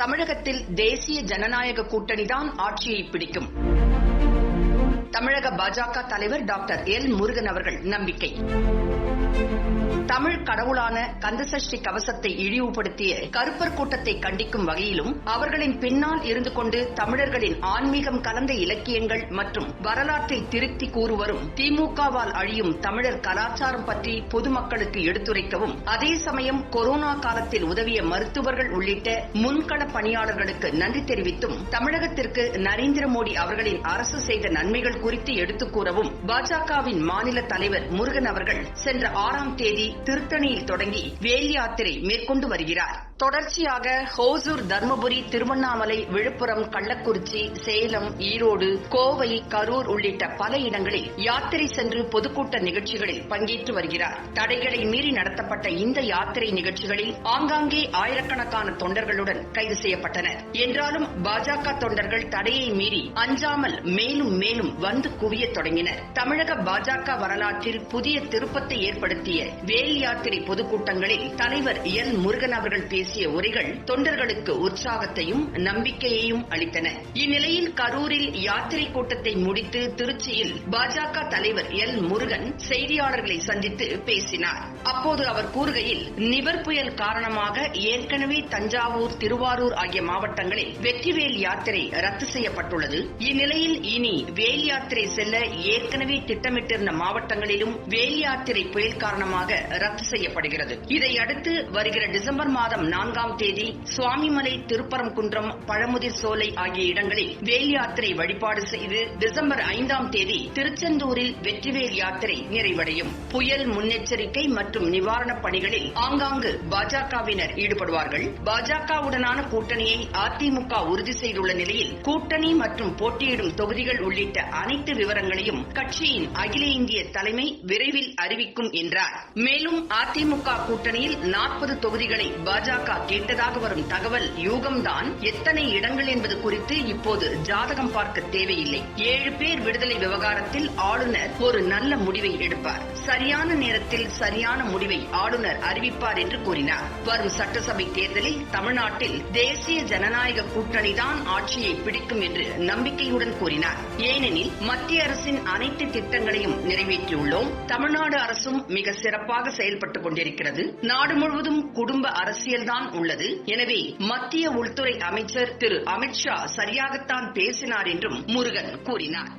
தமிழகத்தில் தேசிய ஜனநாயக கூட்டணிதான் ஆட்சியை பிடிக்கும். தமிழக பாஜக தலைவர் டாக்டர் எல். முருகன் அவர்கள் நம்பிக்கை. தமிழ் கடவுளான கந்தசஷ்டி கவசத்தை இழிவுபடுத்திய கருப்பர் கூட்டத்தை கண்டிக்கும் வகையிலும் அவர்களின் பின்னால் இருந்து கொண்டு தமிழர்களின் ஆன்மீகம் கலந்த இலக்கியங்கள் மற்றும் வரலாற்றை திருத்தி கூறுவரும் திமுகவால் அழியும் தமிழர் கலாச்சாரம் பற்றி பொதுமக்களுக்கு எடுத்துரைக்கவும், அதே சமயம் கொரோனா காலத்தில் உதவிய மருத்துவர்கள் உள்ளிட்ட முன்கள பணியாளர்களுக்கு நன்றி தெரிவித்தும் தமிழகத்திற்கு நரேந்திர மோடி அவர்களின் அரசு செய்த நன்மைகள் குறித்து எடுத்துக் கூறவும் பாஜகவின் மாநில தலைவர் முருகன் அவர்கள் சென்ற 6ஆம் தேதி திருத்தணியில் தொடங்கி வேல் யாத்திரை மேற்கொண்டு வருகிறார். தொடர்ச்சியாக ஹோசூர், தர்மபுரி, திருவண்ணாமலை, விழுப்புரம், கள்ளக்குறிச்சி, சேலம், ஈரோடு, கோவை, கரூர் உள்ளிட்ட பல இடங்களில் யாத்திரை சென்று பொதுக்கூட்ட நிகழ்ச்சிகளில் பங்கேற்று வருகிறார். தடைகளை மீறி நடத்தப்பட்ட இந்த யாத்திரை நிகழ்ச்சிகளில் ஆங்காங்கே ஆயிரக்கணக்கான தொண்டர்களுடன் கைது செய்யப்பட்டனர். என்றாலும் பாஜக தொண்டர்கள் தடையை மீறி அஞ்சாமல் மேலும் மேலும் வந்து குவிய தொடங்கினர். தமிழக பாஜக வரலாற்றில் புதிய திருப்பத்தை ஏற்படுத்திய வேல் யாத்திரை பொதுக்கூட்டங்களில் தலைவர் எல். முருகன் அவர்கள் பேசிய உரைகள் தொண்டர்களுக்கு உற்சாகத்தையும் நம்பிக்கையையும் அளித்தன. இந்நிலையில் கரூரில் யாத்திரை கூட்டத்தை முடித்து திருச்சியில் பாஜக தலைவர் எல். முருகன் செய்தியாளர்களை சந்தித்து பேசினார். அப்போது அவர் கூறுகையில், நிவர் புயல் காரணமாக ஏற்கனவே தஞ்சாவூர், திருவாரூர் ஆகிய மாவட்டங்களில் வெற்றிவேல் யாத்திரை ரத்து செய்யப்பட்டுள்ளது. இந்நிலையில் இனி வேல் யாத்திரை செல்ல ஏற்கனவே திட்டமிட்டிருந்த மாவட்டங்களிலும் வேல் யாத்திரை புயல் காரணமாக ரத்து செய்யப்படுகிறது. இதையடுத்து வருகிற டிசம்பர் மாதம் 4ஆம் தேதி சுவாமிமலை, திருப்பரங்குன்றம், பழமுதிர் சோலை ஆகிய இடங்களில் வேல் யாத்திரை வழிபாடு செய்து டிசம்பர் 5ஆம் தேதி திருச்செந்தூரில் வெற்றிவேல் யாத்திரை நிறைவடையும். புயல் முன்னெச்சரிக்கை மற்றும் நிவாரணப் பணிகளில் ஆங்காங்கு பாஜகவினர் ஈடுபடுவார்கள். பாஜகவுடனான கூட்டணியை அதிமுக உறுதி செய்துள்ள நிலையில் கூட்டணி மற்றும் போட்டியிடும் தொகுதிகள் உள்ளிட்ட அனைத்து விவரங்களையும் கட்சியின் அகில இந்திய தலைமை விரைவில் அறிவிக்கும் என்றார். மேலும் அதிமுக கூட்டணியில் 40 தொகுதிகளை பாஜக கேட்டதாக வரும் தகவல் யூகம்தான். எத்தனை இடங்கள் என்பது குறித்து இப்போது ஜாதகம் பார்க்க தேவையில்லை. 7 பேர் விடுதலை விவகாரத்தில் ஆளுநர் ஒரு நல்ல முடிவை எடுப்பார். சரியான நேரத்தில் சரியான முடிவை ஆளுநர் அறிவிப்பார் என்று கூறினார். வரும் சட்டசபை தேர்தலில் தமிழ்நாட்டில் தேசிய ஜனநாயக கூட்டணிதான் ஆட்சியை பிடிக்கும் என்று நம்பிக்கையுடன் கூறினார். ஏனெனில் மத்திய அரசின் அனைத்து திட்டங்களையும் நிறைவேற்றியுள்ளோம். தமிழ்நாடு அரசும் மிக சிறப்பாக செயல்பட்டுக் கொண்டிருக்கிறது. நாடு முழுவதும் குடும்ப அரசியல்தான் உள்ளது. எனவே மத்திய உள்துறை அமைச்சர் திரு அமித்ஷா சரியாகத்தான் பேசினார் என்றும் முருகன் கூறினார்.